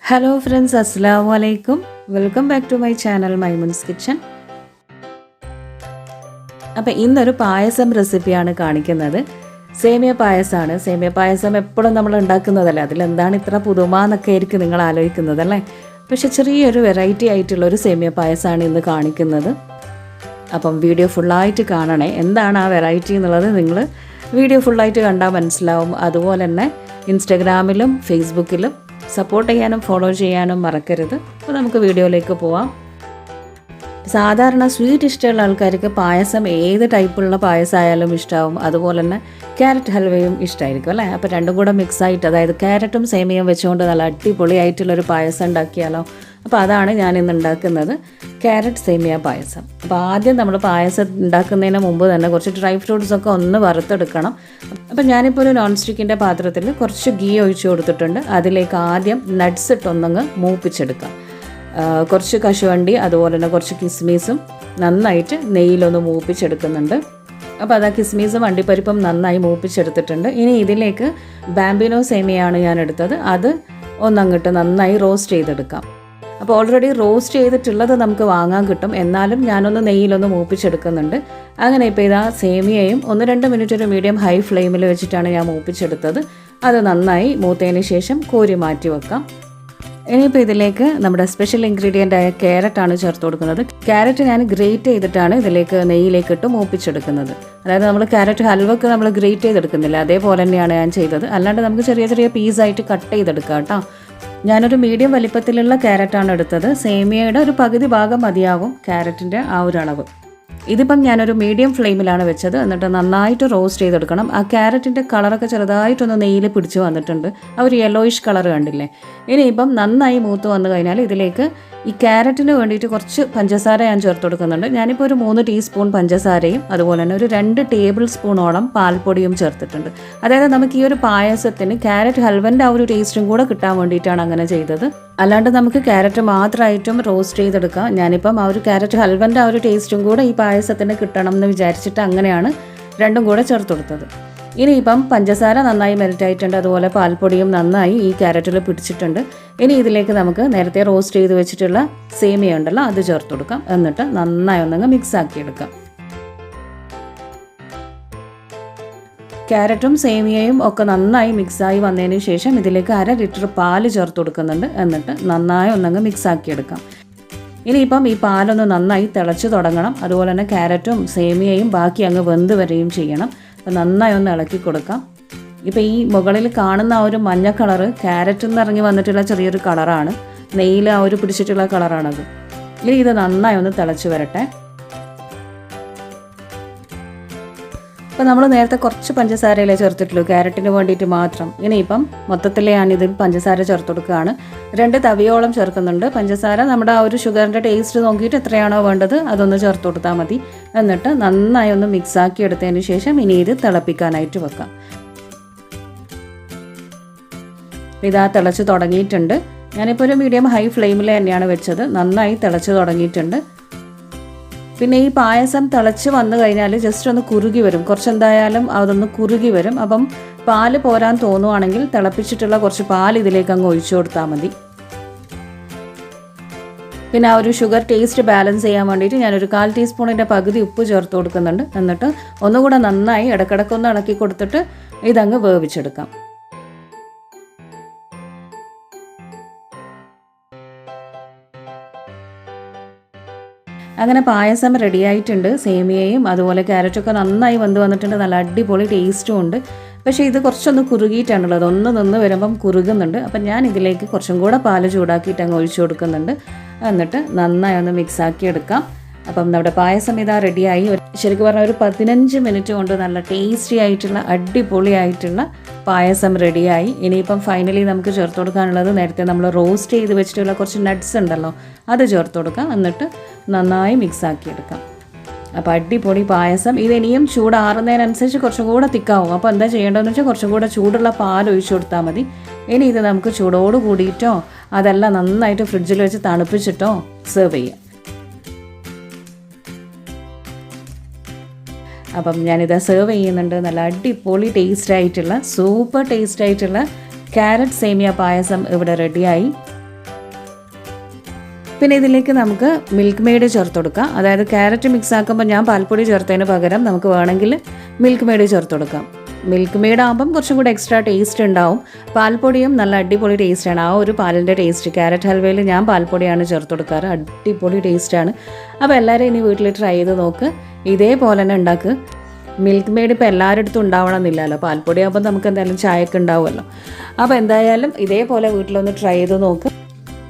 Hello friends, Assalamu alaikum. Welcome back to my channel Mymoonz kitchen. അപ്പോൾ ഇന്നൊരു പായസം റെസിപ്പിയാണ് കാണിക്കുന്നത്. സേമിയ പായസമാണ്. സേമിയ പായസം എപ്പോഴും നമ്മൾ ഉണ്ടാക്കുന്നതല്ലേ, അതിലെന്താണ് ഇത്ര പുതുമ എന്നൊക്കെ ആയിരിക്കും നിങ്ങൾ ആലോചിക്കുന്നതല്ലേ. പക്ഷെ ചെറിയൊരു വെറൈറ്റി ആയിട്ടുള്ള ഒരു സേമിയ പായസമാണ് ഇന്ന് കാണിക്കുന്നത്. അപ്പം വീഡിയോ ഫുള്ളായിട്ട് കാണണേ. എന്താണ് ആ വെറൈറ്റി എന്നുള്ളത് നിങ്ങൾ വീഡിയോ ഫുള്ളായിട്ട് കണ്ടാൽ മനസ്സിലാവും. അതുപോലെ തന്നെ ഇൻസ്റ്റഗ്രാമിലും ഫേസ്ബുക്കിലും സപ്പോർട്ട് ചെയ്യാനും ഫോളോ ചെയ്യാനും മറക്കരുത്. അപ്പോൾ നമുക്ക് വീഡിയോയിലേക്ക് പോവാം. സാധാരണ സ്വീറ്റ് ഇഷ്ടമുള്ള ആൾക്കാർക്ക് പായസം ഏത് ടൈപ്പുള്ള പായസമായാലും ഇഷ്ടമാവും. അതുപോലെ തന്നെ ക്യാരറ്റ് ഹൽവയും ഇഷ്ടമായിരിക്കും അല്ലേ. അപ്പോൾ രണ്ടും കൂടെ മിക്സായിട്ട്, അതായത് ക്യാരറ്റും സേമിയയും വെച്ചുകൊണ്ട് നല്ല അടിപൊളിയായിട്ടുള്ളൊരു പായസം ഉണ്ടാക്കിയാലോ. അപ്പോൾ അതാണ് ഞാനിന്ന് ഉണ്ടാക്കുന്നത്, ക്യാരറ്റ് സേമിയ പായസം. അപ്പോൾ ആദ്യം നമ്മൾ പായസം ഉണ്ടാക്കുന്നതിന് മുമ്പ് തന്നെ കുറച്ച് ഡ്രൈ ഫ്രൂട്ട്സൊക്കെ ഒന്ന് വറുത്തെടുക്കണം. അപ്പോൾ ഞാനിപ്പോൾ ഒരു നോൺ സ്റ്റിക്കിൻ്റെ പാത്രത്തിൽ കുറച്ച് ഗീ ഒഴിച്ചു കൊടുത്തിട്ടുണ്ട്. അതിലേക്ക് ആദ്യം നട്ട്സ് ഇട്ടൊന്നങ്ങ് മൂപ്പിച്ചെടുക്കാം. കുറച്ച് കശുവണ്ടി അതുപോലെ തന്നെ കുറച്ച് കിസ്മീസും നന്നായിട്ട് നെയ്യിലൊന്ന് മൂപ്പിച്ചെടുക്കുന്നുണ്ട്. അപ്പോൾ അത് ആ കിസ്മീസും അണ്ടിപ്പരിപ്പും നന്നായി മൂപ്പിച്ചെടുത്തിട്ടുണ്ട്. ഇനി ഇതിലേക്ക് ബാംബിനോ സേമിയയാണ് ഞാൻ എടുത്തത്. അത് ഒന്നങ്ങിട്ട് നന്നായി റോസ്റ്റ് ചെയ്തെടുക്കാം. അപ്പോൾ ഓൾറെഡി റോസ്റ്റ് ചെയ്തിട്ടുള്ളത് നമുക്ക് വാങ്ങാൻ കിട്ടും. എന്നാലും ഞാനൊന്ന് നെയ്യിലൊന്ന് മൂപ്പിച്ചെടുക്കുന്നുണ്ട്. അങ്ങനെ ഇപ്പോൾ ഇതാ സേമിയയും 1-2 മിനിറ്റ് ഒരു മീഡിയം ഹൈ ഫ്ലെയിമിൽ വെച്ചിട്ടാണ് ഞാൻ മൂപ്പിച്ചെടുത്തത്. അത് നന്നായി മൂത്തതിന് ശേഷം കോരി മാറ്റി വെക്കാം. ഇനിയിപ്പോൾ ഇതിലേക്ക് നമ്മുടെ സ്പെഷ്യൽ ഇൻഗ്രീഡിയൻ്റ് ആയ ക്യാരറ്റാണ് ചേർത്ത് കൊടുക്കുന്നത്. ക്യാരറ്റ് ഞാൻ ഗ്രേറ്റ് ചെയ്തിട്ടാണ് ഇതിലേക്ക് നെയ്യിലേക്ക് ഇട്ട് മൂപ്പിച്ചെടുക്കുന്നത്. അതായത് നമ്മൾ ക്യാരറ്റ് ഹൽവക്ക് നമ്മൾ ഗ്രേറ്റ് ചെയ്തെടുക്കുന്നില്ല, അതേപോലെ തന്നെയാണ് ഞാൻ ചെയ്തത്. അല്ലാണ്ട് നമുക്ക് ചെറിയ ചെറിയ പീസായിട്ട് കട്ട് ചെയ്തെടുക്കാം കേട്ടോ. ഞാനൊരു മീഡിയം വലിപ്പത്തിലുള്ള ക്യാരറ്റാണ് എടുത്തത്. സേമിയയുടെ ഒരു പകുതി ഭാഗം മതിയാവും ക്യാരറ്റിൻ്റെ ആ ഒരു അളവ്. ഇതിപ്പം ഞാനൊരു മീഡിയം ഫ്ലെയിമിലാണ് വെച്ചത്. എന്നിട്ട് നന്നായിട്ട് റോസ്റ്റ് ചെയ്തെടുക്കണം. ആ ക്യാരറ്റിൻ്റെ കളറൊക്കെ ചെറുതായിട്ടൊന്ന് നെയ്യിൽ പിടിച്ച് വന്നിട്ടുണ്ട്. ആ ഒരു യെല്ലോയിഷ് കളർ കണ്ടില്ലേ. ഇനിയിപ്പം നന്നായി മൂത്ത് വന്നു കഴിഞ്ഞാൽ ഇതിലേക്ക് ഈ ക്യാരറ്റിന് വേണ്ടിയിട്ട് കുറച്ച് പഞ്ചസാര ഞാൻ ചേർത്ത് കൊടുക്കുന്നുണ്ട്. ഞാനിപ്പോൾ ഒരു 3 ടീസ്പൂൺ പഞ്ചസാരയും അതുപോലെ തന്നെ ഒരു 2 ടേബിൾ സ്പൂണോളം പാൽപ്പൊടിയും ചേർത്തിട്ടുണ്ട്. അതായത് നമുക്ക് ഈ ഒരു പായസത്തിന് ക്യാരറ്റ് ഹൽവൻ്റെ ആ ഒരു ടേസ്റ്റും കൂടെ കിട്ടാൻ വേണ്ടിയിട്ടാണ് അങ്ങനെ ചെയ്തത്. അല്ലാണ്ട് നമുക്ക് ക്യാരറ്റ് മാത്രമായിട്ടും റോസ്റ്റ് ചെയ്തെടുക്കാം. ഞാനിപ്പം ആ ഒരു ക്യാരറ്റ് ഹൽവൻ്റെ ആ ഒരു ടേസ്റ്റും കൂടെ ഈ പായസത്തിന് കിട്ടണം എന്ന് വിചാരിച്ചിട്ട് അങ്ങനെയാണ് രണ്ടും കൂടെ ചേർത്ത് കൊടുത്തത്. ഇനിയിപ്പം പഞ്ചസാര നന്നായി മെൽറ്റായിട്ടുണ്ട്. അതുപോലെ പാൽപ്പൊടിയും നന്നായി ഈ ക്യാരറ്റിൽ പിടിച്ചിട്ടുണ്ട്. ഇനി ഇതിലേക്ക് നമുക്ക് നേരത്തെ റോസ്റ്റ് ചെയ്ത് വെച്ചിട്ടുള്ള സേമിയ ഉണ്ടല്ലോ, അത് ചേർത്ത് കൊടുക്കാം. എന്നിട്ട് നന്നായി ഒന്നങ്ങ് മിക്സ് ആക്കിയെടുക്കാം. ക്യാരറ്റും സേമിയയും ഒക്കെ നന്നായി മിക്സായി വന്നതിന് ശേഷം ഇതിലേക്ക് 1/2 ലിറ്റർ പാല് ചേർത്ത് കൊടുക്കുന്നുണ്ട്. എന്നിട്ട് നന്നായി ഒന്നങ്ങ് മിക്സ് ആക്കിയെടുക്കാം. ഇനിയിപ്പം ഈ പാലൊന്ന് നന്നായി തിളച്ച് തുടങ്ങണം. അതുപോലെ തന്നെ ക്യാരറ്റും സേമിയയും ബാക്കി അങ്ങ് വെന്ത് വരികയും ചെയ്യണം. അപ്പോൾ നന്നായി ഒന്ന് ഇളക്കി കൊടുക്കാം. ഇപ്പോൾ ഈ മുകളിൽ കാണുന്ന ആ ഒരു മഞ്ഞ കളറ് ക്യാരറ്റിൽ നിന്ന് ഇറങ്ങി വന്നിട്ടുള്ള ചെറിയൊരു കളറാണ്, നെയ്യിൽ ആ ഒരു പിടിച്ചിട്ടുള്ള കളറാണത്. ഇനി ഇത് നന്നായി ഒന്ന് തിളച്ച് വരട്ടെ. അപ്പോൾ നമ്മൾ നേരത്തെ കുറച്ച് പഞ്ചസാരയിലേ ചേർത്തിട്ടുള്ളൂ, ക്യാരറ്റിന് വേണ്ടിയിട്ട് മാത്രം. ഇനിയിപ്പം മൊത്തത്തിൽ ഞാനിതിൽ പഞ്ചസാര ചേർത്ത് കൊടുക്കുകയാണ്. 2 തവിയോളം ചേർക്കുന്നുണ്ട് പഞ്ചസാര. നമ്മുടെ ആ ഒരു ഷുഗറിൻ്റെ ടേസ്റ്റ് നോക്കിയിട്ട് എത്രയാണോ വേണ്ടത് അതൊന്ന് ചേർത്ത് കൊടുത്താൽ മതി. എന്നിട്ട് നന്നായി ഒന്ന് മിക്സാക്കി എടുത്തതിന് ശേഷം ഇനി ഇത് തിളപ്പിക്കാനായിട്ട് വെക്കാം. ഇതാ തിളച്ച് തുടങ്ങിയിട്ടുണ്ട്. ഞാനിപ്പോൾ ഒരു മീഡിയം ഹൈ ഫ്ലെയിമിൽ തന്നെയാണ് വെച്ചത്. നന്നായി തിളച്ച് തുടങ്ങിയിട്ടുണ്ട്. പിന്നെ ഈ പായസം തിളച്ച് വന്നു കഴിഞ്ഞാൽ ജസ്റ്റ് ഒന്ന് കുറുകി വരും. കുറച്ചെന്തായാലും അതൊന്ന് കുറുകി വരും. അപ്പം പാല് പോരാൻ തോന്നുവാണെങ്കിൽ തിളപ്പിച്ചിട്ടുള്ള കുറച്ച് പാൽ ഇതിലേക്ക് അങ്ങ് ഒഴിച്ചു കൊടുത്താൽ മതി. പിന്നെ ആ ഒരു ഷുഗർ ടേസ്റ്റ് ബാലൻസ് ചെയ്യാൻ വേണ്ടിയിട്ട് ഞാനൊരു 1/4 ടീസ്പൂണിൻ്റെ പകുതി ഉപ്പ് ചേർത്ത് കൊടുക്കുന്നുണ്ട്. എന്നിട്ട് ഒന്നുകൂടെ നന്നായി ഇടക്കിടക്കൊന്ന് ഇളക്കി കൊടുത്തിട്ട് ഇതങ്ങ് വേവിച്ചെടുക്കാം. അങ്ങനെ പായസം റെഡിയായിട്ടുണ്ട്. സേമിയയും അതുപോലെ ക്യാരറ്റൊക്കെ നന്നായി വെന്ത് വന്നിട്ടുണ്ട്. നല്ല അടിപൊളി ടേസ്റ്റും ഉണ്ട്. പക്ഷേ ഇത് കുറച്ചൊന്ന് കുറുകിയിട്ടാണുള്ളത്, ഒന്ന് നിന്ന് വരുമ്പം കുറുകുന്നുണ്ട്. അപ്പം ഞാൻ ഇതിലേക്ക് കുറച്ചും കൂടെ പാല് ചൂടാക്കിയിട്ട് അങ്ങ് ഒഴിച്ചു കൊടുക്കുന്നുണ്ട്. എന്നിട്ട് നന്നായി ഒന്ന് മിക്സാക്കി എടുക്കാം. അപ്പം നമ്മുടെ പായസം ഇതാ റെഡിയായി. ശരിക്കും പറഞ്ഞാൽ ഒരു 15 മിനിറ്റ് കൊണ്ട് നല്ല ടേസ്റ്റി ആയിട്ടുള്ള അടിപൊളിയായിട്ടുള്ള പായസം റെഡിയായി. ഇനിയിപ്പം ഫൈനലി നമുക്ക് ചേർത്ത് കൊടുക്കാനുള്ളത് നേരത്തെ നമ്മൾ റോസ്റ്റ് ചെയ്ത് വെച്ചിട്ടുള്ള കുറച്ച് നട്ട്സ് ഉണ്ടല്ലോ, അത് ചേർത്ത് കൊടുക്കാം. എന്നിട്ട് നന്നായി മിക്സാക്കി എടുക്കാം. അപ്പോൾ അടിപൊളി പായസം. ഇതിനിയും ചൂടാറുന്നതിനനുസരിച്ച് കുറച്ചും കൂടെ തിക്കാവും. അപ്പോൾ എന്താ ചെയ്യേണ്ടതെന്ന് വെച്ചാൽ കുറച്ചും കൂടെ ചൂടുള്ള പാൽ ഒഴിച്ചു കൊടുത്താൽ മതി. ഇനി ഇത് നമുക്ക് ചൂടോട് കൂടിയിട്ടോ അതല്ല നന്നായിട്ട് ഫ്രിഡ്ജിൽ വെച്ച് തണുപ്പിച്ചിട്ടോ സെർവ് ചെയ്യാം. അപ്പം ഞാനിത് സെർവ് ചെയ്യുന്നുണ്ട്. നല്ല അടിപൊളി ടേസ്റ്റ് ആയിട്ടുള്ള സൂപ്പർ ടേസ്റ്റ് ആയിട്ടുള്ള ക്യാരറ്റ് സേമിയ പായസം ഇവിടെ റെഡിയായി. പിന്നെ ഇതിലേക്ക് നമുക്ക് മിൽക്ക് മെയ്ഡ് ചേർത്ത് കൊടുക്കാം. അതായത് ക്യാരറ്റ് മിക്സ് ആക്കുമ്പോൾ ഞാൻ പാൽപ്പൊടി ചേർത്തതിന് പകരം നമുക്ക് വേണമെങ്കിൽ മിൽക്ക് മെയ്ഡ് ചേർത്ത് കൊടുക്കാം. മിൽക്ക് മെയ്ഡ് ആകുമ്പം കുറച്ചും കൂടി എക്സ്ട്രാ ടേസ്റ്റ് ഉണ്ടാവും. പാൽപ്പൊടിയും നല്ല അടിപൊളി ടേസ്റ്റാണ്. ആ ഒരു പാലിൻ്റെ ടേസ്റ്റ് ക്യാരറ്റ് ഹൽവയിൽ ഞാൻ പാൽപ്പൊടിയാണ് ചേർത്ത് കൊടുക്കാറ്. അടിപൊളി ടേസ്റ്റാണ്. അപ്പോൾ എല്ലാവരും ഇനി വീട്ടിൽ ട്രൈ ചെയ്ത് നോക്ക്. ഇതേപോലെ തന്നെ ഉണ്ടാക്കുക. മിൽക്ക് മെയ്ഡ് ഇപ്പോൾ എല്ലാവരുടെ അടുത്തും ഉണ്ടാവണമെന്നില്ലല്ലോ. പാൽപ്പൊടി ആകുമ്പോൾ നമുക്ക് എന്തായാലും ചായയൊക്കെ ഉണ്ടാവുമല്ലോ. അപ്പോൾ എന്തായാലും ഇതേപോലെ വീട്ടിലൊന്ന് ട്രൈ ചെയ്ത് നോക്ക്.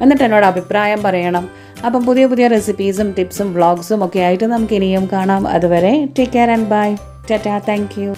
എന്നിട്ട് എന്നോട് അഭിപ്രായം പറയണം. അപ്പം പുതിയ പുതിയ റെസിപ്പീസും ടിപ്സും വ്ളോഗ്സും ഒക്കെ ആയിട്ട് നമുക്ക് ഇനിയും കാണാം. അതുവരെ take care and bye. Tata. Thank U.